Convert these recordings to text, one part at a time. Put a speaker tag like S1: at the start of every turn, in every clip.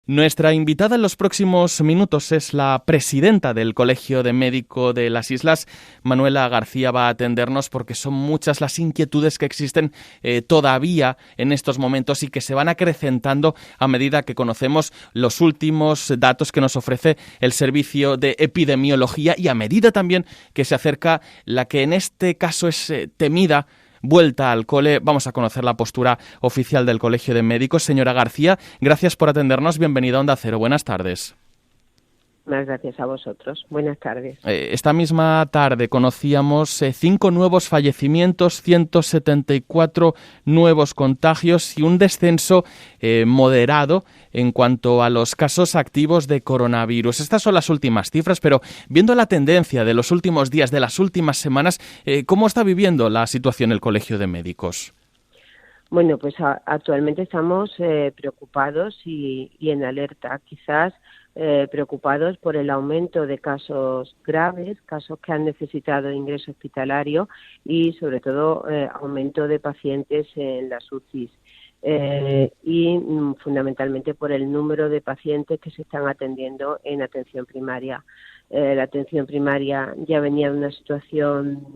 S1: Nuestra invitada en los próximos minutos es la presidenta del Colegio de Médico de las Islas. Manuela García va a atendernos porque son muchas las inquietudes que existen todavía en estos momentos y que se van acrecentando a medida que conocemos los últimos datos que nos ofrece el Servicio de Epidemiología y a medida también que se acerca la que en este caso es temida vuelta al cole. Vamos a conocer la postura oficial del Colegio de Médicos. Señora García, gracias por atendernos. Bienvenida a Onda Cero. Buenas tardes.
S2: Más gracias a vosotros. Buenas tardes.
S1: Esta misma tarde conocíamos 5 nuevos fallecimientos, 174 nuevos contagios y un descenso moderado en cuanto a los casos activos de coronavirus. Estas son las últimas cifras, pero viendo la tendencia de los últimos días, de las últimas semanas, ¿cómo está viviendo la situación el Colegio de Médicos?
S2: Bueno, pues actualmente estamos preocupados y en alerta. Quizás preocupados por el aumento de casos graves, casos que han necesitado ingreso hospitalario y sobre todo aumento de pacientes en las UCIs y fundamentalmente por el número de pacientes que se están atendiendo en atención primaria. La atención primaria ya venía de una situación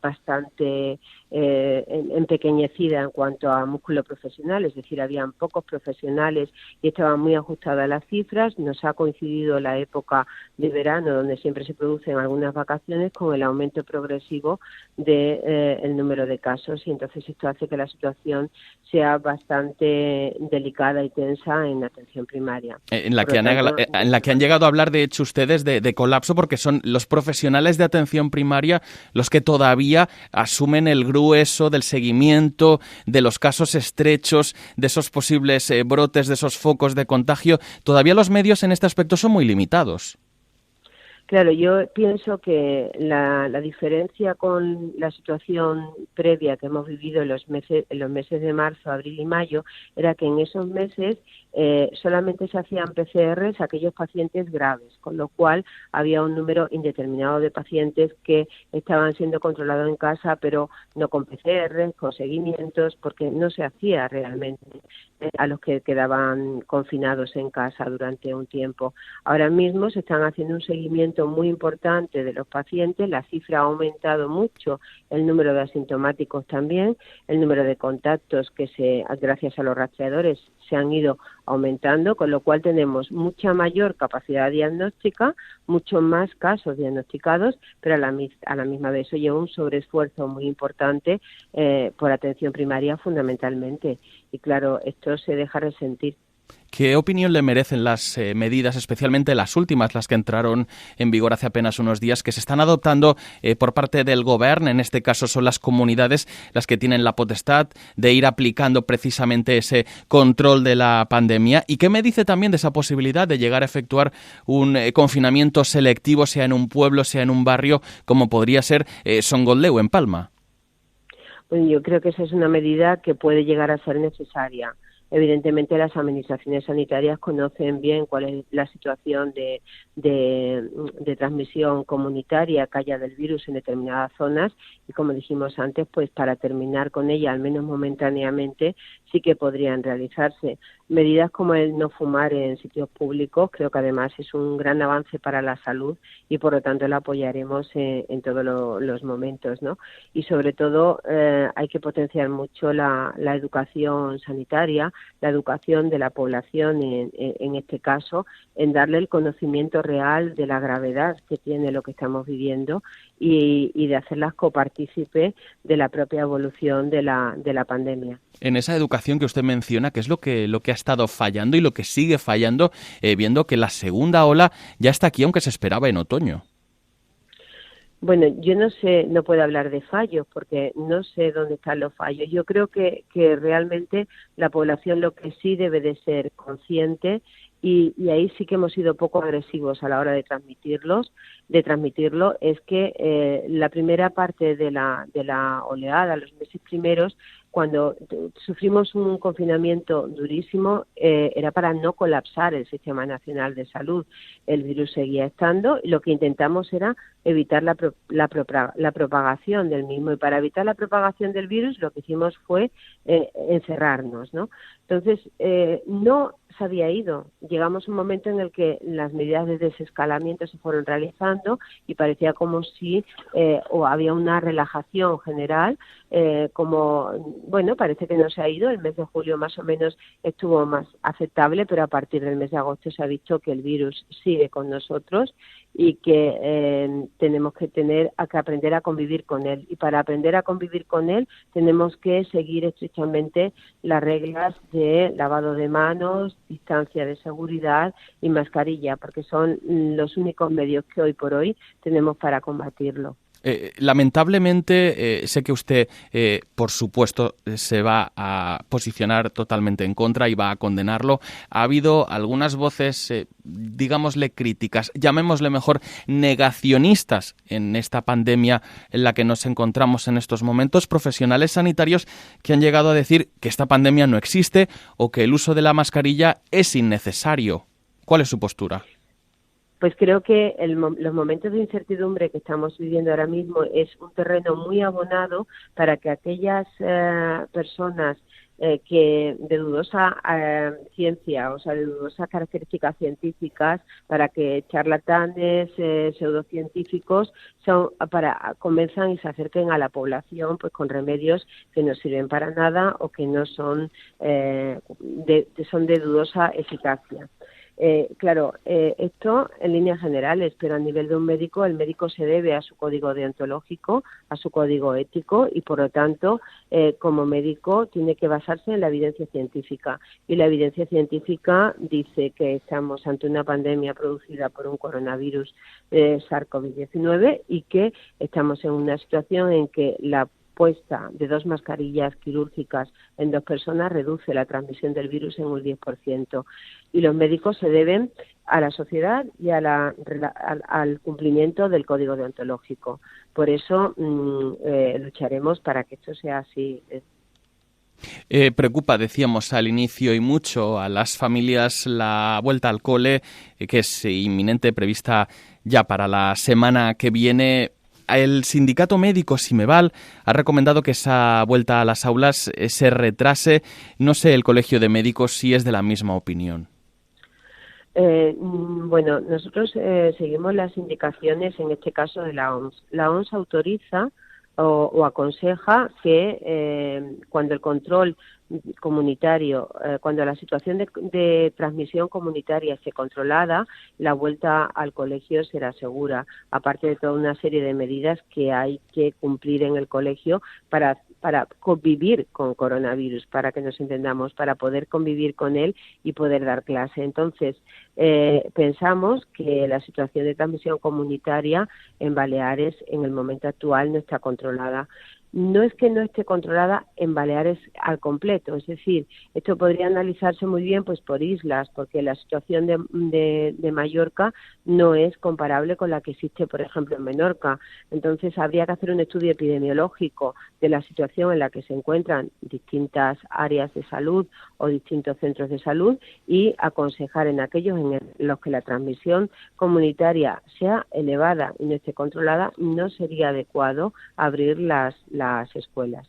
S2: bastante empequeñecida en cuanto a músculo profesional, es decir, habían pocos profesionales y estaban muy ajustadas las cifras. Nos ha coincidido la época de verano, donde siempre se producen algunas vacaciones, con el aumento progresivo de el número de casos, y entonces esto hace que la situación sea bastante delicada y tensa en atención primaria.
S1: En la que han llegado a hablar, de hecho, ustedes de colapso, porque son los profesionales de atención primaria los que todavía asumen el grueso del seguimiento de los casos estrechos, de esos posibles brotes, de esos focos de contagio. Todavía los medios en este aspecto son muy limitados.
S2: Claro, yo pienso que la diferencia con la situación previa que hemos vivido en los meses de marzo, abril y mayo era que en esos meses solamente se hacían PCRs a aquellos pacientes graves, con lo cual había un número indeterminado de pacientes que estaban siendo controlados en casa, pero no con PCRs, con seguimientos, porque no se hacía realmente a los que quedaban confinados en casa durante un tiempo. Ahora mismo se están haciendo un seguimiento muy importante de los pacientes, la cifra ha aumentado mucho, el número de asintomáticos también, el número de contactos que gracias a los rastreadores se han ido aumentando, con lo cual tenemos mucha mayor capacidad diagnóstica, muchos más casos diagnosticados, pero a la misma vez eso lleva un sobreesfuerzo muy importante por atención primaria fundamentalmente. Y claro, esto se deja resentir.
S1: ¿Qué opinión le merecen las medidas, especialmente las últimas, las que entraron en vigor hace apenas unos días, que se están adoptando por parte del Gobierno? En este caso son las comunidades las que tienen la potestad de ir aplicando precisamente ese control de la pandemia. ¿Y qué me dice también de esa posibilidad de llegar a efectuar un confinamiento selectivo, sea en un pueblo, sea en un barrio, como podría ser Songoleu, en Palma?
S2: Pues yo creo que esa es una medida que puede llegar a ser necesaria. Evidentemente las administraciones sanitarias conocen bien cuál es la situación de transmisión comunitaria que haya del virus en determinadas zonas y, como dijimos antes, pues para terminar con ella, al menos momentáneamente, sí que podrían realizarse. Medidas como el no fumar en sitios públicos creo que además es un gran avance para la salud y por lo tanto la apoyaremos en todos los momentos, ¿no? Y sobre todo hay que potenciar mucho la educación sanitaria, la educación de la población en este caso, en darle el conocimiento real de la gravedad que tiene lo que estamos viviendo y de hacerlas copartícipe de la propia evolución de la pandemia.
S1: En esa educación que usted menciona, ¿qué es lo que ha estado fallando y lo que sigue fallando, viendo que la segunda ola ya está aquí, aunque se esperaba en otoño?
S2: Bueno, yo no sé, no puedo hablar de fallos porque no sé dónde están los fallos. Yo creo que realmente la población lo que sí debe de ser consciente y ahí sí que hemos sido poco agresivos a la hora de transmitirlo, es que la primera parte de la oleada, los meses primeros, cuando sufrimos un confinamiento durísimo, era para no colapsar el Sistema Nacional de Salud. El virus seguía estando y lo que intentamos era evitar la propagación del mismo. Y para evitar la propagación del virus lo que hicimos fue encerrarnos, ¿no? Entonces, no se había ido. Llegamos a un momento en el que las medidas de desescalamiento se fueron realizando y parecía como si o había una relajación general, parece que no se ha ido. El mes de julio más o menos estuvo más aceptable, pero a partir del mes de agosto se ha visto que el virus sigue con nosotros y que tenemos que aprender a convivir con él. Y para aprender a convivir con él tenemos que seguir estrictamente las reglas de lavado de manos, distancia de seguridad y mascarilla, porque son los únicos medios que hoy por hoy tenemos para combatirlo.
S1: Lamentablemente, sé que usted, por supuesto, se va a posicionar totalmente en contra y va a condenarlo. Ha habido algunas voces, digámosle críticas, llamémosle mejor negacionistas en esta pandemia en la que nos encontramos en estos momentos, profesionales sanitarios que han llegado a decir que esta pandemia no existe o que el uso de la mascarilla es innecesario. ¿Cuál es su postura?
S2: Pues creo que los momentos de incertidumbre que estamos viviendo ahora mismo es un terreno muy abonado para que aquellas personas que de dudosa ciencia, o sea, de dudosas características científicas, para que charlatanes, pseudocientíficos, convenzan y se acerquen a la población pues con remedios que no sirven para nada o que no son son de dudosa eficacia. Esto en líneas generales, pero a nivel de un médico, el médico se debe a su código deontológico, a su código ético y, por lo tanto, como médico tiene que basarse en la evidencia científica. Y la evidencia científica dice que estamos ante una pandemia producida por un coronavirus SARS-CoV-19 y que estamos en una situación en que la puesta de 2 mascarillas quirúrgicas en 2 personas reduce la transmisión del virus en un 10%. Y los médicos se deben a la sociedad y al cumplimiento del código deontológico. Por eso lucharemos para que esto sea así.
S1: Preocupa, decíamos al inicio, y mucho a las familias la vuelta al cole, que es inminente, prevista ya para la semana que viene. El sindicato médico Simeval ha recomendado que esa vuelta a las aulas se retrase. No sé el Colegio de Médicos si es de la misma opinión.
S2: Nosotros seguimos las indicaciones, en este caso, de la OMS. La OMS autoriza o aconseja que cuando el control comunitario, cuando la situación de transmisión comunitaria esté controlada, la vuelta al colegio será segura, aparte de toda una serie de medidas que hay que cumplir en el colegio para convivir con coronavirus, para que nos entendamos, para poder convivir con él y poder dar clase. Entonces, pensamos que la situación de transmisión comunitaria en Baleares en el momento actual no está controlada. No es que no esté controlada en Baleares al completo, es decir, esto podría analizarse muy bien pues por islas, porque la situación de Mallorca no es comparable con la que existe, por ejemplo, en Menorca. Entonces, habría que hacer un estudio epidemiológico de la situación en la que se encuentran distintas áreas de salud o distintos centros de salud y aconsejar en aquellos en los que la transmisión comunitaria sea elevada y no esté controlada, no sería adecuado abrir las escuelas.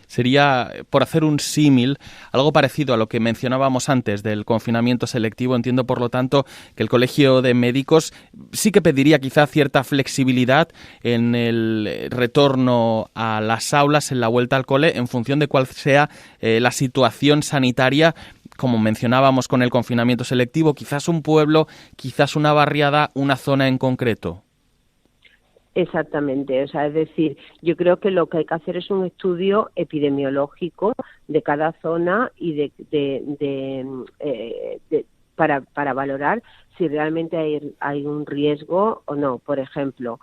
S1: Sería, por hacer un símil, algo parecido a lo que mencionábamos antes del confinamiento selectivo. Entiendo, por lo tanto, que el Colegio de Médicos sí que pediría quizá cierta flexibilidad en el retorno a las aulas, en la vuelta al cole, en función de cuál sea la situación sanitaria, como mencionábamos con el confinamiento selectivo, quizás un pueblo, quizás una barriada, una zona en concreto.
S2: Exactamente, o sea, es decir, yo creo que lo que hay que hacer es un estudio epidemiológico de cada zona y para valorar si realmente hay un riesgo o no. Por ejemplo,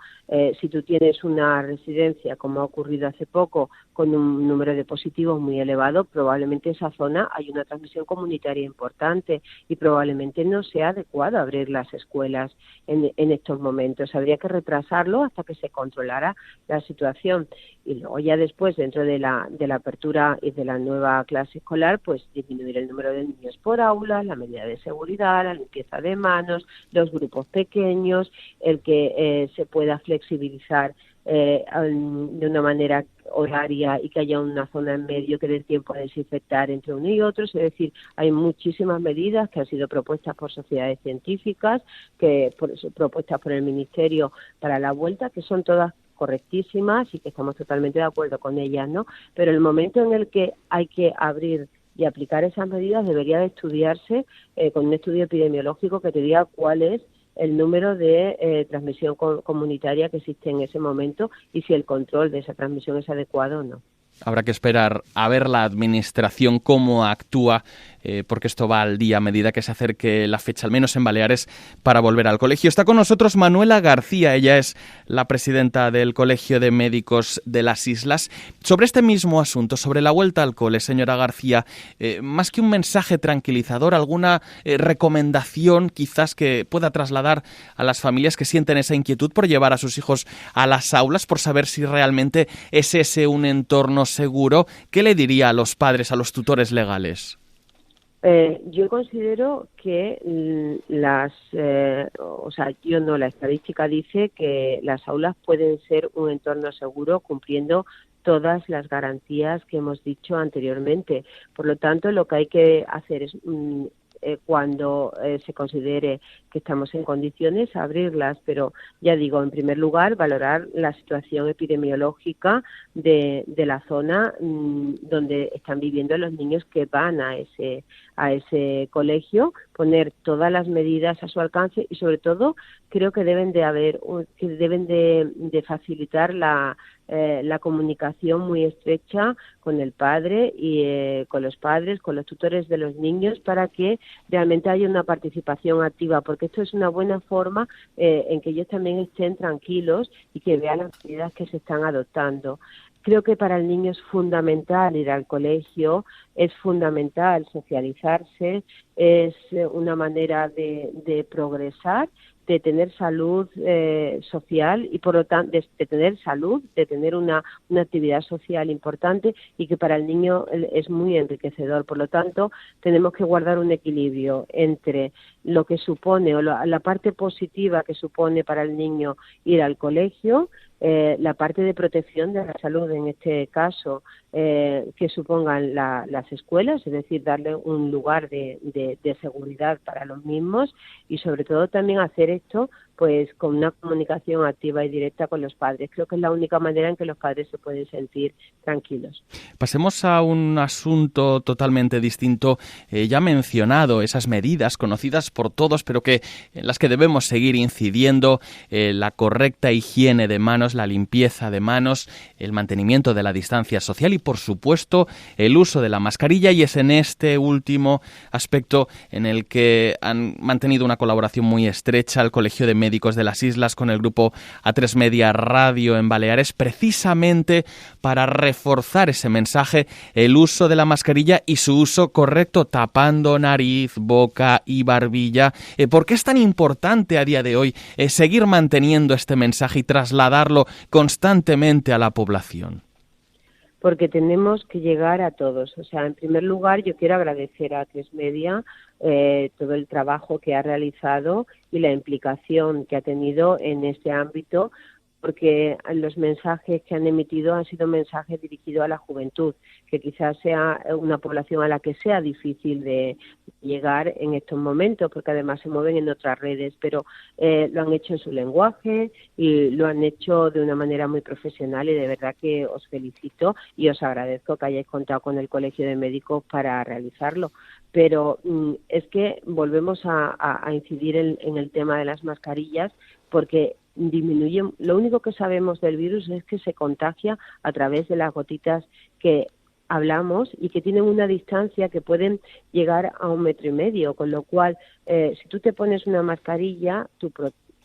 S2: si tú tienes una residencia, como ha ocurrido hace poco, con un número de positivos muy elevado, probablemente en esa zona hay una transmisión comunitaria importante y probablemente no sea adecuado abrir las escuelas en estos momentos. Habría que retrasarlo hasta que se controlara la situación. Y luego ya después, dentro de la apertura y de la nueva clase escolar, pues disminuir el número de niños por aula, la medida de seguridad, la limpieza de manos, los grupos pequeños, el que se pueda flexibilizar de una manera horaria y que haya una zona en medio que dé tiempo a desinfectar entre uno y otro. Es decir, hay muchísimas medidas que han sido propuestas por sociedades científicas, propuestas por el Ministerio para la vuelta, que son todas correctísimas y que estamos totalmente de acuerdo con ellas, ¿no? Pero el momento en el que hay que abrir y aplicar esas medidas debería de estudiarse con un estudio epidemiológico que te diga cuál es el número de transmisión comunitaria que existe en ese momento y si el control de esa transmisión es adecuado o no.
S1: Habrá que esperar a ver la Administración cómo actúa, porque esto va al día a medida que se acerque la fecha, al menos en Baleares, para volver al colegio. Está con nosotros Manuela García, ella es la presidenta del Colegio de Médicos de las Islas. Sobre este mismo asunto, sobre la vuelta al cole, señora García, más que un mensaje tranquilizador, ¿alguna recomendación quizás que pueda trasladar a las familias que sienten esa inquietud por llevar a sus hijos a las aulas, por saber si realmente es ese un entorno seguro? ¿Qué le diría a los padres, a los tutores legales?
S2: Yo considero que la estadística dice que las aulas pueden ser un entorno seguro cumpliendo todas las garantías que hemos dicho anteriormente. Por lo tanto, lo que hay que hacer es cuando se considere que estamos en condiciones, abrirlas, pero ya digo, en primer lugar, valorar la situación epidemiológica de la zona donde están viviendo los niños que van a ese colegio, poner todas las medidas a su alcance y sobre todo creo que deben de facilitar la comunicación muy estrecha con el padre y con los padres, con los tutores de los niños, para que realmente haya una participación activa, porque esto es una buena forma en que ellos también estén tranquilos y que vean las medidas que se están adoptando. Creo que para el niño es fundamental ir al colegio, es fundamental socializarse, es una manera de progresar, de tener salud social y por lo tanto de tener salud, de tener una actividad social importante y que para el niño es muy enriquecedor. Por lo tanto, tenemos que guardar un equilibrio entre lo que supone o la parte positiva que supone para el niño ir al colegio, la parte de protección de la salud, en este caso, que supongan las escuelas, es decir, darle un lugar de seguridad para los mismos y sobre todo también hacer esto pues con una comunicación activa y directa con los padres. Creo que es la única manera en que los padres se pueden sentir tranquilos.
S1: Pasemos a un asunto totalmente distinto. Ya mencionado esas medidas conocidas por todos, pero en las que debemos seguir incidiendo, la correcta higiene de manos, la limpieza de manos, el mantenimiento de la distancia social y, por supuesto, el uso de la mascarilla. Y es en este último aspecto en el que han mantenido una colaboración muy estrecha el Colegio de Médicos de las Islas con el grupo A3 Media Radio en Baleares, precisamente para reforzar ese mensaje, el uso de la mascarilla y su uso correcto, tapando nariz, boca y barbilla. ¿Por qué es tan importante a día de hoy seguir manteniendo este mensaje y trasladarlo constantemente a la población?
S2: Porque tenemos que llegar a todos. O sea, en primer lugar, yo quiero agradecer a A3 Media todo el trabajo que ha realizado y la implicación que ha tenido en este ámbito, porque los mensajes que han emitido han sido mensajes dirigidos a la juventud, que quizás sea una población a la que sea difícil de llegar en estos momentos, porque además se mueven en otras redes, pero lo han hecho en su lenguaje y lo han hecho de una manera muy profesional y de verdad que os felicito y os agradezco que hayáis contado con el Colegio de Médicos para realizarlo. Pero es que volvemos a incidir en el tema de las mascarillas, porque lo único que sabemos del virus es que se contagia a través de las gotitas que hablamos y que tienen una distancia que pueden llegar a 1,5 metros, con lo cual si tú te pones una mascarilla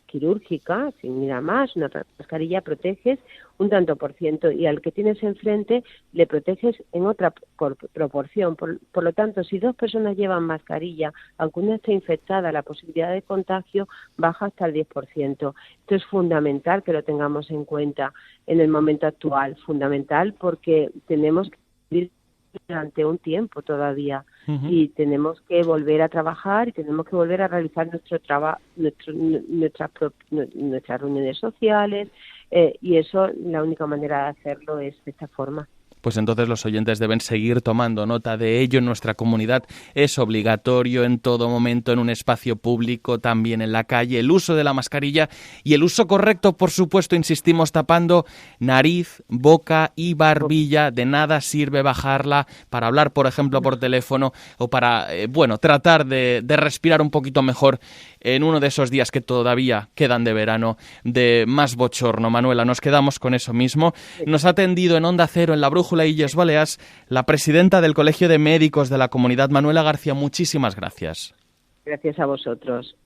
S2: quirúrgica, sin nada más, una mascarilla, proteges un tanto por ciento y al que tienes enfrente le proteges en otra proporción. Por lo tanto, si 2 personas llevan mascarilla, aunque una esté infectada, la posibilidad de contagio baja hasta el 10%. Esto es fundamental que lo tengamos en cuenta en el momento actual, fundamental porque tenemos que vivir durante un tiempo todavía y tenemos que volver a trabajar y tenemos que volver a realizar nuestras reuniones sociales, y eso, la única manera de hacerlo es de esta forma.
S1: Pues entonces los oyentes deben seguir tomando nota de ello. En nuestra comunidad es obligatorio en todo momento, en un espacio público, también en la calle, el uso de la mascarilla y el uso correcto, por supuesto, insistimos, tapando nariz, boca y barbilla. De nada sirve bajarla para hablar, por ejemplo, por teléfono o para, tratar de respirar un poquito mejor en uno de esos días que todavía quedan de verano, de más bochorno. Manuela, nos quedamos con eso mismo. Nos ha atendido en Onda Cero, en La Brújula Illes Balears, la presidenta del Colegio de Médicos de la Comunidad, Manuela García. Muchísimas gracias.
S2: Gracias a vosotros.